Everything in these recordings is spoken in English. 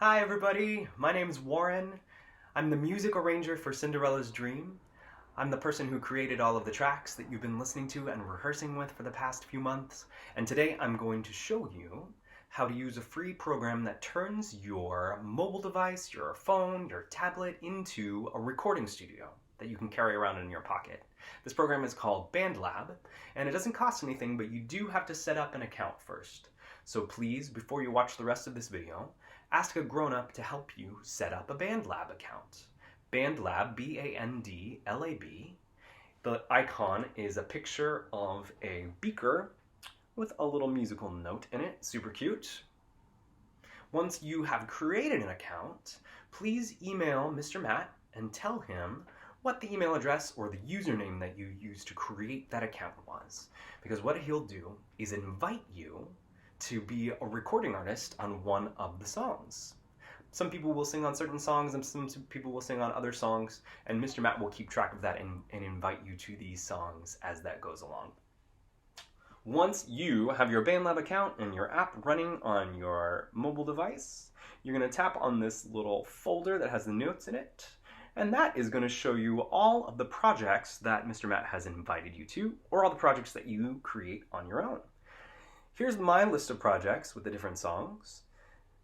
Hi everybody, my name's Warren. I'm the music arranger for Cinderella's Dream. I'm the person who created all of the tracks that you've been listening to and rehearsing with for the past few months. And today I'm going to show you how to use a free program that turns your mobile device, your phone, your tablet into a recording studio that you can carry around in your pocket. This program is called BandLab, and it doesn't cost anything, but you do have to set up an account first. So please, before you watch the rest of this video, ask a grown-up to help you set up a BandLab account. BandLab, B-A-N-D-L-A-B. The icon is a picture of a beaker with a little musical note in it, super cute. Once you have created an account, please email Mr. Matt and tell him what the email address or the username that you used to create that account was. Because what he'll do is invite you to be a recording artist on one of the songs. Some people will sing on certain songs and some people will sing on other songs, and Mr. Matt will keep track of that and invite you to these songs as that goes along. Once you have your BandLab account and your app running on your mobile device, you're going to tap on this little folder that has the notes in it, and that is going to show you all of the projects that Mr. Matt has invited you to, or all the projects that you create on your own. Here's my list of projects with the different songs.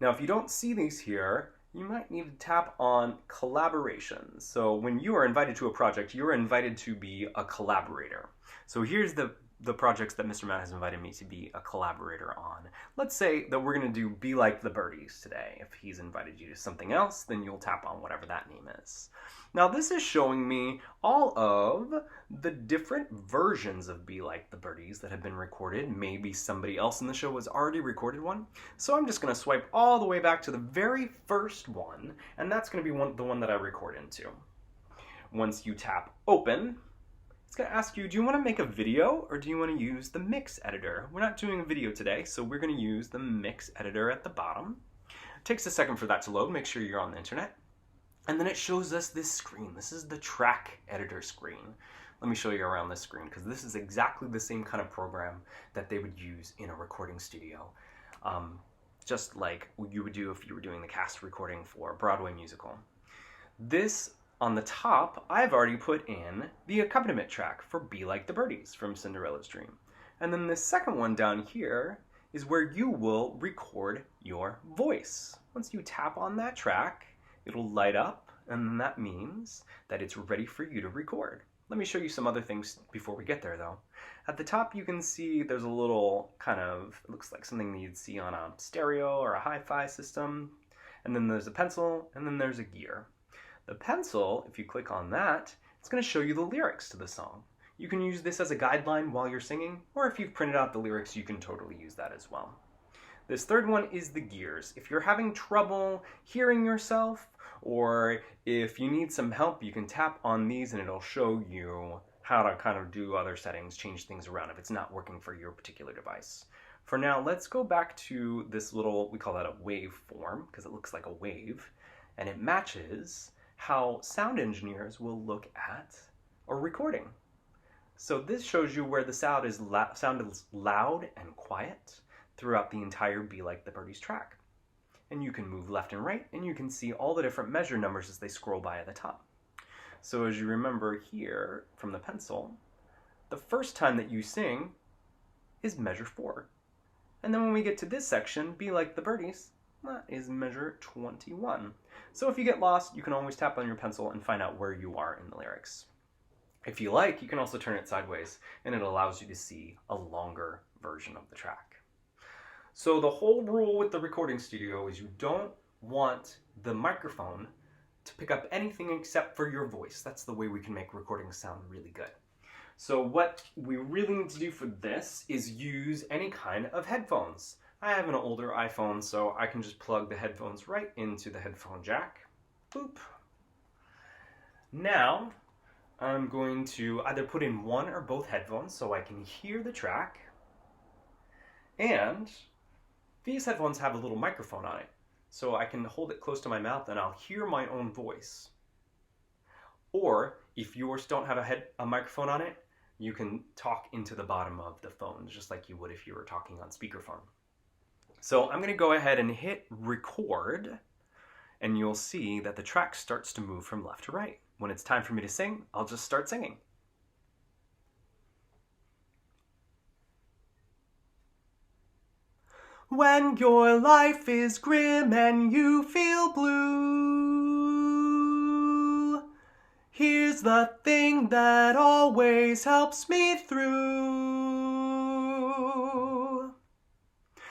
Now, if you don't see these here, you might need to tap on collaborations. So when you are invited to a project, you're invited to be a collaborator. So here's the projects that Mr. Matt has invited me to be a collaborator on. Let's say that we're going to do Be Like the Birdies today. If he's invited you to something else, then you'll tap on whatever that name is. Now this is showing me all of the different versions of Be Like the Birdies that have been recorded. Maybe somebody else in the show has already recorded one. So I'm just going to swipe all the way back to the very first one, and that's going to be the one that I record into. Once you tap Open, it's going to ask you, do you want to make a video or do you want to use the mix editor? We're not doing a video today, so we're going to use the mix editor at the bottom. It takes a second for that to load. Make sure you're on the internet. And then it shows us this screen. This is the track editor screen. Let me show you around this screen because this is exactly the same kind of program that they would use in a recording studio. Just like you would do if you were doing the cast recording for a Broadway musical. This on the top, I've already put in the accompaniment track for Be Like the Birdies from Cinderella's Dream. And then the second one down here is where you will record your voice. Once you tap on that track, it'll light up, and then that means that it's ready for you to record. Let me show you some other things before we get there though. At the top you can see there's a little kind of, it looks like something that you'd see on a stereo or a hi-fi system. And then there's a pencil, and then there's a gear. The pencil, if you click on that, it's going to show you the lyrics to the song. You can use this as a guideline while you're singing, or if you've printed out the lyrics, you can totally use that as well. This third one is the gears. If you're having trouble hearing yourself, or if you need some help, you can tap on these and it'll show you how to kind of do other settings, change things around if it's not working for your particular device. For now, let's go back to this little, we call that a waveform, because it looks like a wave, and it matches how sound engineers will look at a recording. So this shows you where the sound is loud and quiet throughout the entire Be Like the Birdies track. And you can move left and right, and you can see all the different measure numbers as they scroll by at the top. So as you remember here from the pencil, the first time that you sing is measure 4. And then when we get to this section, Be Like the Birdies, that is measure 21. So if you get lost, you can always tap on your pencil and find out where you are in the lyrics. If you like, you can also turn it sideways, and it allows you to see a longer version of the track. So the whole rule with the recording studio is you don't want the microphone to pick up anything except for your voice. That's the way we can make recordings sound really good. So what we really need to do for this is use any kind of headphones. I have an older iPhone, so I can just plug the headphones right into the headphone jack. Boop. Now, I'm going to either put in one or both headphones so I can hear the track, and these headphones have a little microphone on it, so I can hold it close to my mouth and I'll hear my own voice. Or, if yours don't have a microphone on it, you can talk into the bottom of the phone, just like you would if you were talking on speakerphone. So I'm going to go ahead and hit record and you'll see that the track starts to move from left to right. When it's time for me to sing, I'll just start singing. When your life is grim and you feel blue, here's the thing that always helps me through.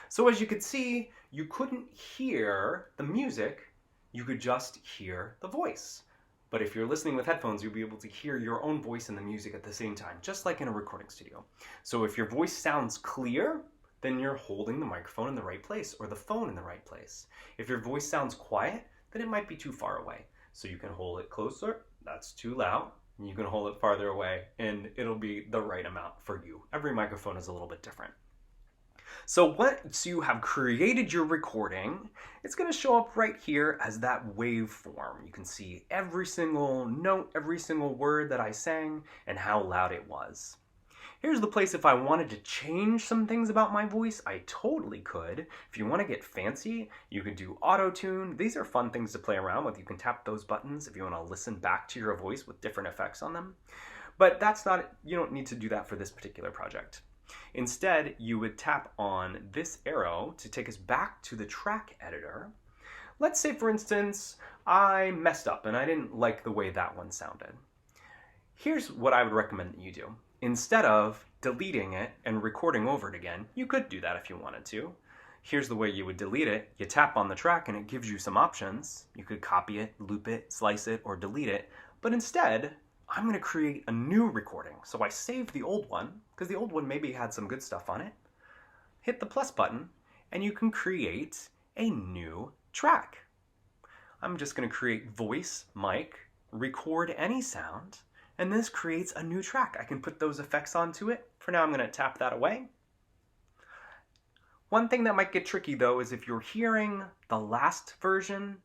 So as you could see, you couldn't hear the music, you could just hear the voice. But if you're listening with headphones, you'll be able to hear your own voice and the music at the same time, just like in a recording studio. So if your voice sounds clear, then you're holding the microphone in the right place or the phone in the right place. If your voice sounds quiet, then it might be too far away. So you can hold it closer, that's too loud. You can hold it farther away and it'll be the right amount for you. Every microphone is a little bit different. So once you have created your recording, it's going to show up right here as that waveform. You can see every single note, every single word that I sang, and how loud it was. Here's the place if I wanted to change some things about my voice, I totally could. If you want to get fancy, you could do auto-tune. These are fun things to play around with. You can tap those buttons if you want to listen back to your voice with different effects on them. But you don't need to do that for this particular project. Instead, you would tap on this arrow to take us back to the track editor. Let's say, for instance, I messed up and I didn't like the way that one sounded. Here's what I would recommend that you do. Instead of deleting it and recording over it again, you could do that if you wanted to. Here's the way you would delete it. You tap on the track and it gives you some options. You could copy it, loop it, slice it, or delete it. But instead, I'm going to create a new recording. So I saved the old one, because the old one maybe had some good stuff on it. Hit the plus button, and you can create a new track. I'm just going to create voice, mic, record any sound, and this creates a new track. I can put those effects onto it. For now, I'm going to tap that away. One thing that might get tricky, though, is if you're hearing the last version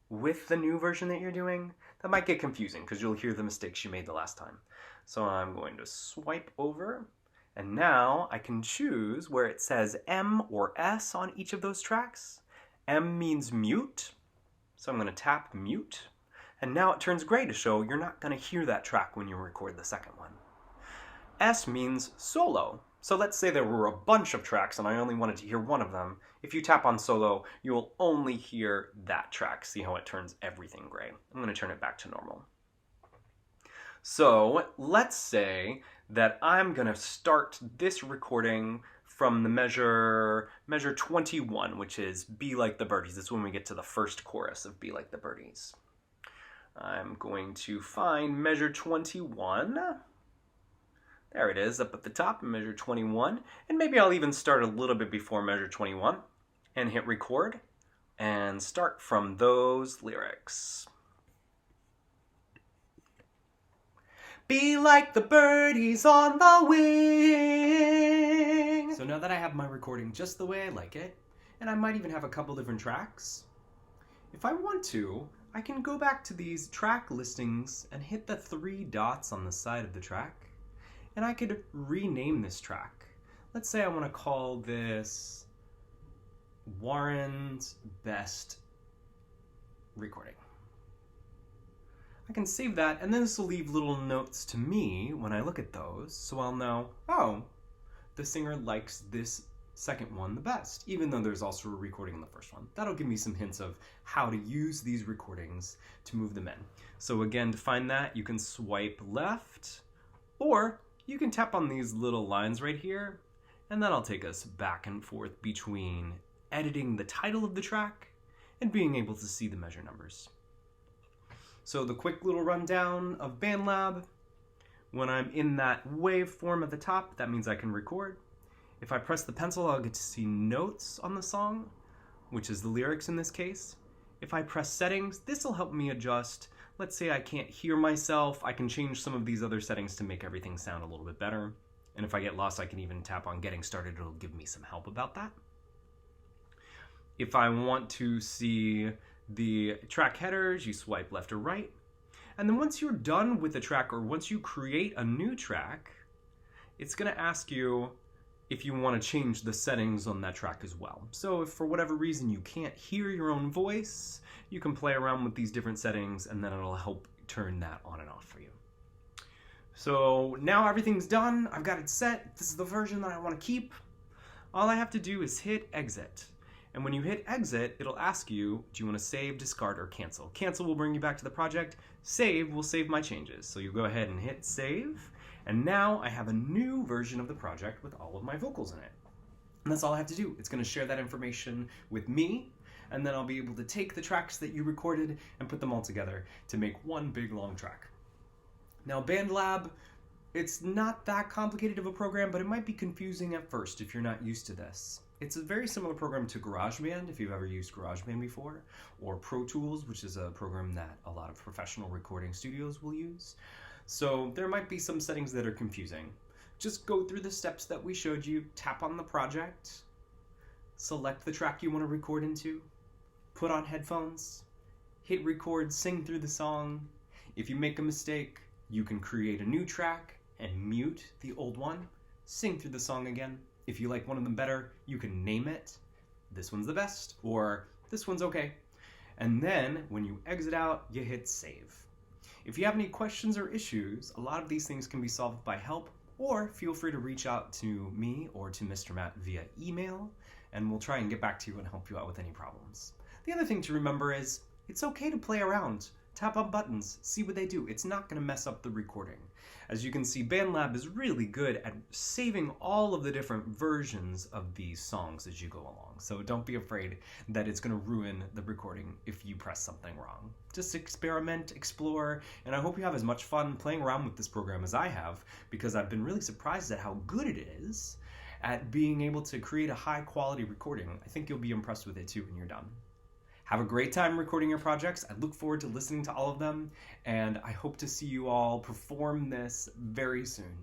with the new version that you're doing, that might get confusing because you'll hear the mistakes you made the last time. So I'm going to swipe over, and now I can choose where it says M or S on each of those tracks. M means mute, so I'm going to tap mute, and now it turns gray to show you're not going to hear that track when you record the second one. S means solo. So let's say there were a bunch of tracks and I only wanted to hear one of them. If you tap on solo, you will only hear that track. See how it turns everything gray? I'm going to turn it back to normal. So let's say that I'm going to start this recording from the measure 21, which is Be Like the Birdies. That's when we get to the first chorus of Be Like the Birdies. I'm going to find measure 21. There it is, up at the top, measure 21. And maybe I'll even start a little bit before measure 21 and hit record and start from those lyrics. Be like the birdies on the wing. So now that I have my recording just the way I like it, and I might even have a couple different tracks, if I want to, I can go back to these track listings and hit the 3 dots on the side of the track. And I could rename this track. Let's say I want to call this Warren's Best Recording. I can save that, and then this will leave little notes to me when I look at those, so I'll know, oh, the singer likes this second one the best, even though there's also a recording in the first one. That'll give me some hints of how to use these recordings to move them in. So again, to find that, you can swipe left, or you can tap on these little lines right here, and that'll take us back and forth between editing the title of the track and being able to see the measure numbers. So the quick little rundown of BandLab: when I'm in that waveform at the top, that means I can record. If I press the pencil, I'll get to see notes on the song, which is the lyrics in this case. If I press settings, this will help me adjust. Let's say I can't hear myself, I can change some of these other settings to make everything sound a little bit better. And if I get lost, I can even tap on Getting Started, it'll give me some help about that. If I want to see the track headers, you swipe left or right. And then once you're done with the track, or once you create a new track, it's gonna ask you if you want to change the settings on that track as well. So if for whatever reason you can't hear your own voice, you can play around with these different settings, and then it'll help turn that on and off for you. So now everything's done. I've got it set. This is the version that I want to keep. All I have to do is hit exit. And when you hit exit, it'll ask you, do you want to save, discard, or cancel? Cancel will bring you back to the project. Save will save my changes. So you go ahead and hit save. And now I have a new version of the project with all of my vocals in it. And that's all I have to do. It's going to share that information with me, and then I'll be able to take the tracks that you recorded and put them all together to make one big long track. Now, BandLab, it's not that complicated of a program, but it might be confusing at first if you're not used to this. It's a very similar program to GarageBand, if you've ever used GarageBand before, or Pro Tools, which is a program that a lot of professional recording studios will use. So there might be some settings that are confusing. Just go through the steps that we showed you, tap on the project, select the track you want to record into, put on headphones, hit record, sing through the song. If you make a mistake, you can create a new track and mute the old one, sing through the song again. If you like one of them better, you can name it, this one's the best, or this one's okay. And then when you exit out, you hit save. If you have any questions or issues, a lot of these things can be solved by help, or feel free to reach out to me or to Mr. Matt via email, and we'll try and get back to you and help you out with any problems. The other thing to remember is it's okay to play around. Tap on buttons, see what they do. It's not going to mess up the recording. As you can see, BandLab is really good at saving all of the different versions of these songs as you go along. So don't be afraid that it's going to ruin the recording if you press something wrong. Just experiment, explore, and I hope you have as much fun playing around with this program as I have, because I've been really surprised at how good it is at being able to create a high quality recording. I think you'll be impressed with it too when you're done. Have a great time recording your projects. I look forward to listening to all of them, and I hope to see you all perform this very soon.